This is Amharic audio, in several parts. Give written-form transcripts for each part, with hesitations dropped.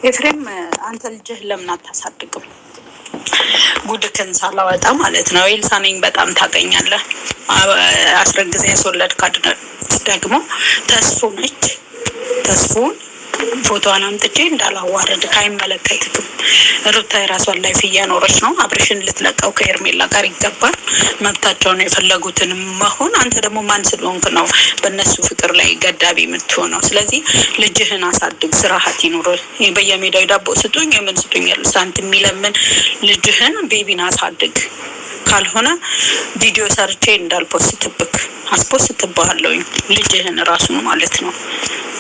ኤፍሬም አንተ ልጅህ ለምን አታሳድግም? ጉድክን ሳላወጣ ማለት ነው። ኤልሳ ነኝ በጣም ታገኛለህ። አስረግዘ ያስወለድካት ደግሞ ተስፉ ነች። ተስፉን ፎቶዋን አምጥቼ እንዳላዋረድ አይመለከትክም። ሩታ የራሷን ላይፍ እያኖረች ነው። አብርሽን ልትለቀው ከኤርሜላ ጋር ይገባል። መብታቸውን የፈለጉትን መሆን። አንተ ደግሞ ማን ስለሆንክ ነው በእነሱ ፍቅር ላይ ገዳቢ የምትሆነው? ስለዚህ ልጅህን አሳድግ፣ ስርዓት ይኑር። በየሜዳው ዳቦ ስጡኝ የምን ስጡኝ ሳንት የሚለምን ልጅህን ቤቢን አሳድግ። ካልሆነ ቪዲዮ ሰርቼ እንዳልፖስትብክ አስፖስትብሃለሁኝ ልጅህን ራሱን ማለት ነው።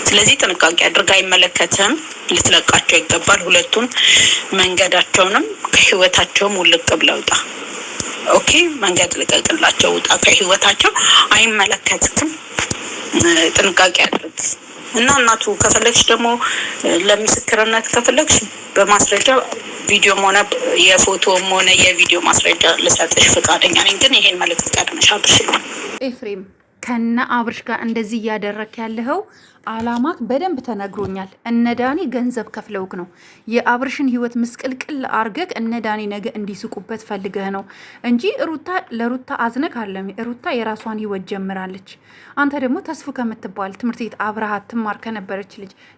ስለዚህ ጥንቃቄ አድርግ። አይመለከትም። ልትለቃቸው ይገባል። ሁለቱም መንገዳቸውንም ከህይወታቸውም ውልቅ ብለው ውጣ። ኦኬ፣ መንገድ ልቀቅላቸው፣ ውጣ ከህይወታቸው። አይመለከትክም። ጥንቃቄ አድርግ እና እናቱ ከፈለግሽ ደግሞ ለምስክርነት ከፈለግሽ በማስረጃ ቪዲዮም ሆነ የፎቶም ሆነ የቪዲዮ ማስረጃ ልሰጥሽ ፈቃደኛ ነኝ። ግን ይሄን መልዕክት ቀድመሽ አድርሽልኝ። ኤፍሬም ከነ አብርሽ ጋር እንደዚህ እያደረክ ያለኸው አላማክ በደንብ ተነግሮኛል። እነ ዳኒ ገንዘብ ከፍለውክ ነው የአብርሽን ህይወት ምስቅልቅል አርገክ እነ ዳኒ ነገ እንዲስቁበት ፈልገህ ነው እንጂ ለሩታ አዝነክ አለም። ሩታ የራሷን ህይወት ጀምራለች። አንተ ደግሞ ተስፉ ከምትባል ትምህርት ቤት አብረሃት ትማር ከነበረች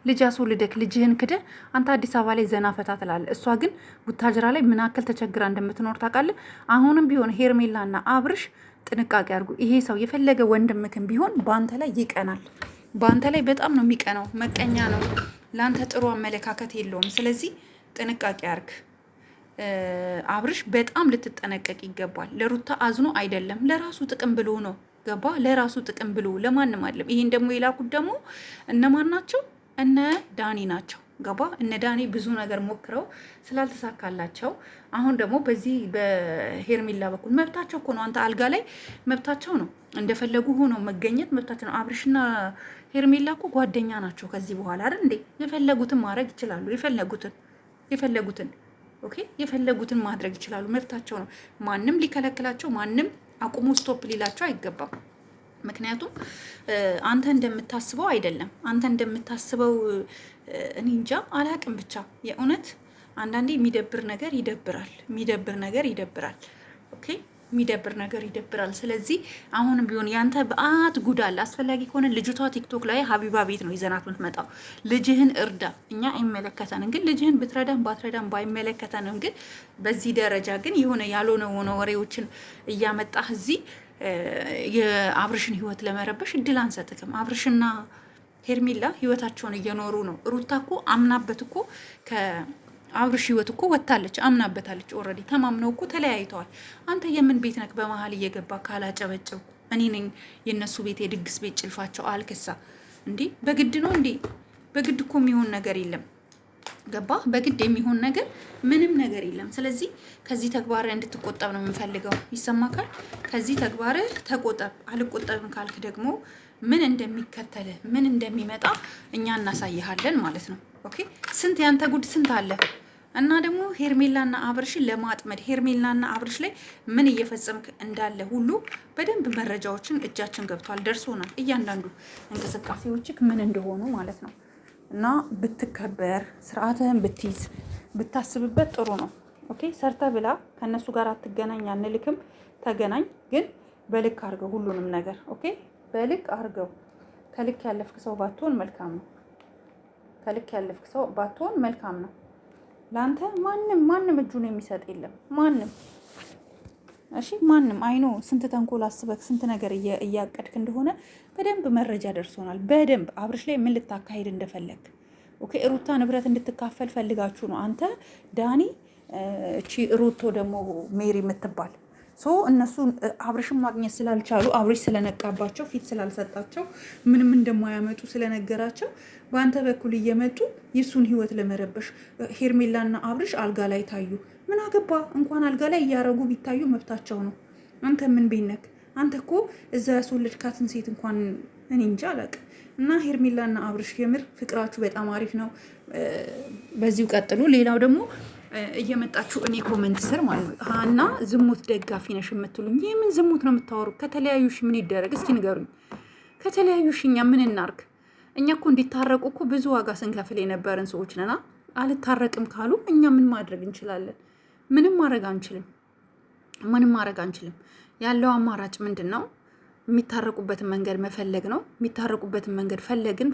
ልጅ አስወልደክ ልጅህን ክደ አንተ አዲስ አበባ ላይ ዘና ፈታ ትላለህ። እሷ ግን ቡታጅራ ላይ ምን ያክል ተቸግራ እንደምትኖር ታውቃለህ። አሁንም ቢሆን ሄርሜላና አብርሽ ጥንቃቄ አድርጉ። ይሄ ሰው የፈለገ ወንድምክን ቢሆን በአንተ ላይ ይቀናል። በአንተ ላይ በጣም ነው የሚቀናው። መቀኛ ነው። ለአንተ ጥሩ አመለካከት የለውም። ስለዚህ ጥንቃቄ አርግ። አብርሽ በጣም ልትጠነቀቅ ይገባል። ለሩታ አዝኖ አይደለም፣ ለራሱ ጥቅም ብሎ ነው። ገባ? ለራሱ ጥቅም ብሎ ለማንም አይደለም። ይሄን ደግሞ የላኩት ደግሞ እነማን ናቸው? እነ ዳኒ ናቸው። ገባ? እነ ዳኒ ብዙ ነገር ሞክረው ስላልተሳካላቸው አሁን ደግሞ በዚህ በሄርሜላ በኩል መብታቸው እኮ ነው። አንተ አልጋ ላይ መብታቸው ነው። እንደፈለጉ ሆኖ መገኘት መብታቸው ነው። አብርሽና ሄርሜላ እኮ ጓደኛ ናቸው። ከዚህ በኋላ አይደል እንዴ? የፈለጉትን ማድረግ ይችላሉ። የፈለጉትን ኦኬ፣ የፈለጉትን ማድረግ ይችላሉ። መብታቸው ነው። ማንም ሊከለክላቸው፣ ማንም አቁሙ ስቶፕ ሊላቸው አይገባም። ምክንያቱም አንተ እንደምታስበው አይደለም። አንተ እንደምታስበው እኔ እንጃ አላቅም። ብቻ የእውነት አንዳንዴ የሚደብር ነገር ይደብራል። ኦኬ፣ የሚደብር ነገር ይደብራል። ስለዚህ አሁንም ቢሆን ያንተ በአት ጉዳል አስፈላጊ ከሆነ ልጅቷ ቲክቶክ ላይ ሀቢባ ቤት ነው ይዘናት ምትመጣው። ልጅህን እርዳ። እኛ አይመለከተንም። ግን ልጅህን ብትረዳም ባትረዳም ባይመለከተንም፣ ግን በዚህ ደረጃ ግን የሆነ ያልሆነ ሆነ ወሬዎችን እያመጣህ እዚህ የአብርሽን ህይወት ለመረበሽ እድል አንሰጥክም። አብርሽና ሄርሜላ ህይወታቸውን እየኖሩ ነው። ሩታ እኮ አምናበት እኮ ከአብርሽ ህይወት እኮ ወጥታለች፣ አምናበታለች። ኦልሬዲ ተማምነው እኮ ተለያይተዋል። አንተ የምን ቤት ነክ በመሀል እየገባ ካላጨበጨብኩ እኔ ነኝ የእነሱ ቤት የድግስ ቤት ጭልፋቸው አልክሳ እንዲህ በግድ ነው እንዴ? በግድ እኮ የሚሆን ነገር የለም። ገባ? በግድ የሚሆን ነገር ምንም ነገር የለም። ስለዚህ ከዚህ ተግባር እንድትቆጠብ ነው የምንፈልገው። ይሰማካል? ከዚህ ተግባር ተቆጠብ። አልቆጠብም ካልክ ደግሞ ምን እንደሚከተል ምን እንደሚመጣ እኛ እናሳይሃለን ማለት ነው። ኦኬ፣ ስንት ያንተ ጉድ ስንት አለ እና ደግሞ ሄርሜላና አብርሽን ለማጥመድ ሄርሜላና አብርሽ ላይ ምን እየፈጸምክ እንዳለ ሁሉ በደንብ መረጃዎችን እጃችን ገብቷል፣ ደርሶናል። እያንዳንዱ እንቅስቃሴዎችክ ምን እንደሆኑ ማለት ነው። እና ብትከበር ስርዓትህን ብትይዝ ብታስብበት ጥሩ ነው። ኦኬ፣ ሰርተ ብላ ከእነሱ ጋር አትገናኝ አንልክም። ተገናኝ፣ ግን በልክ አድርገው ሁሉንም ነገር። ኦኬ፣ በልክ አድርገው። ከልክ ያለፍክ ሰው ባትሆን መልካም ነው። ለአንተ ማንም እጁን የሚሰጥ የለም። ማንም እሺ፣ ማንም አይኖ ስንት ተንኮል አስበክ ስንት ነገር እያቀድክ እንደሆነ በደንብ መረጃ ደርሶናል። በደንብ አብርሽ ላይ ምን ልታካሄድ እንደፈለግ። ኦኬ፣ ሩታ ንብረት እንድትካፈል ፈልጋችሁ ነው አንተ ዳኒ፣ እቺ ሩቶ ደግሞ ሜሪ የምትባል እነሱ አብርሽን ማግኘት ስላልቻሉ አብርሽ ስለነቃባቸው ፊት ስላልሰጣቸው ምንም እንደማያመጡ ስለነገራቸው በአንተ በኩል እየመጡ የሱን ህይወት ለመረበሽ ሄርሜላና አብርሽ አልጋ ላይ ታዩ። ምን አገባ? እንኳን አልጋ ላይ እያረጉ ቢታዩ መብታቸው ነው። አንተ ምን ቤት ነክ? አንተ እኮ እዛ ያስወለድካትን ሴት እንኳን እኔ እንጃ አላውቅም። እና ሄርሜላና አብርሽ የምር ፍቅራችሁ በጣም አሪፍ ነው። በዚሁ ቀጥሉ። ሌላው ደግሞ እየመጣችሁ እኔ ኮመንት ስር ማለት ነው እና ዝሙት ደጋፊ ነሽ የምትሉኝ፣ የምን ዝሙት ነው የምታወሩ? ከተለያዩሽ ምን ይደረግ እስኪ ንገሩኝ። ከተለያዩሽ እኛ ምን እናርግ? እኛ እኮ እንዲታረቁ እኮ ብዙ ዋጋ ስንከፍል የነበረን ሰዎች ነና አልታረቅም ካሉ እኛ ምን ማድረግ እንችላለን? ምንም ማድረግ አንችልም። ምንም ማድረግ አንችልም። ያለው አማራጭ ምንድን ነው? የሚታረቁበትን መንገድ መፈለግ ነው። የሚታረቁበትን መንገድ ፈለግን።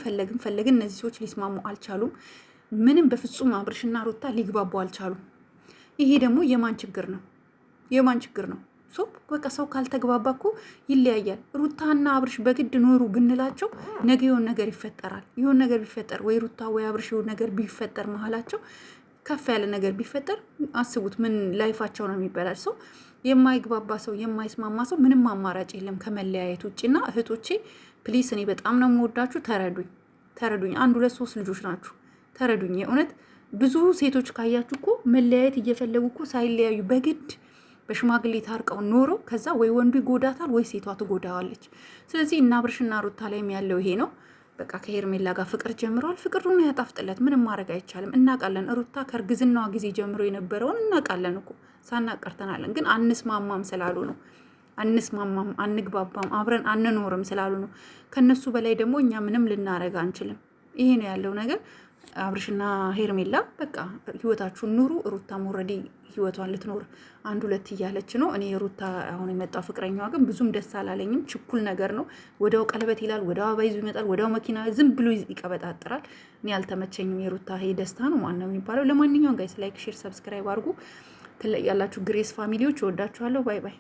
እነዚህ ሰዎች ሊስማሙ አልቻሉም። ምንም በፍጹም አብርሽና ሩታ ሊግባቡ አልቻሉም። ይሄ ደግሞ የማን ችግር ነው? የማን ችግር ነው? በቃ ሰው ካልተግባባ እኮ ይለያያል። ሩታና አብርሽ በግድ ኖሩ ብንላቸው ነገ የሆነ ነገር ይፈጠራል። የሆነ ነገር ቢፈጠር ወይ ሩታ ወይ አብርሽ የሆነ ነገር ቢፈጠር መሀላቸው ከፍ ያለ ነገር ቢፈጠር አስቡት፣ ምን ላይፋቸው ነው የሚበላል። ሰው የማይግባባ ሰው የማይስማማ ሰው ምንም አማራጭ የለም ከመለያየት ውጭና እህቶቼ ፕሊስ፣ እኔ በጣም ነው የምወዳችሁ። ተረዱኝ። 1 2 3 ልጆች ናችሁ። ተረዱኝ። የእውነት ብዙ ሴቶች ካያችሁ እኮ መለያየት እየፈለጉ እኮ ሳይለያዩ በግድ በሽማግሌ ታርቀው ኖረው ከዛ ወይ ወንዱ ይጎዳታል ወይ ሴቷ ትጎዳዋለች። ስለዚህ እና አብርሽና ሩታ ላይም ያለው ይሄ ነው። በቃ ከሄርሜላ ጋር ፍቅር ጀምረዋል። ፍቅሩን ያጣፍጥለት፣ ምንም ማድረግ አይቻልም። እናውቃለን። ሩታ ከእርግዝናዋ ጊዜ ጀምሮ የነበረውን እናውቃለን እኮ ሳናቀርተናለን። ግን አንስማማም ስላሉ ነው። አንስማማም፣ አንግባባም፣ አብረን አንኖርም ስላሉ ነው። ከነሱ በላይ ደግሞ እኛ ምንም ልናረግ አንችልም። ይሄ ነው ያለው ነገር። አብርሽና ሄርሜላ በቃ ህይወታችሁን ኑሩ። ሩታም ኦልሬዲ ህይወቷን ልትኖር 1 2 እያለች ነው። እኔ ሩታ አሁን የመጣው ፍቅረኛዋ ግን ብዙም ደስ አላለኝም። ችኩል ነገር ነው። ወዲያው ቀለበት ይላል፣ ወዲያው አበባ ይዞ ይመጣል፣ ወዲያው መኪና ዝም ብሎ ይቀበጣጥራል። እኔ አልተመቸኝም። የሩታ ይሄ ደስታ ነው ማነው የሚባለው። ለማንኛውም ጋይስ ላይክ፣ ሼር፣ ሰብስክራይብ አድርጉ። ትለያላችሁ። ግሬስ ፋሚሊዎች እወዳችኋለሁ። ባይ ባይ።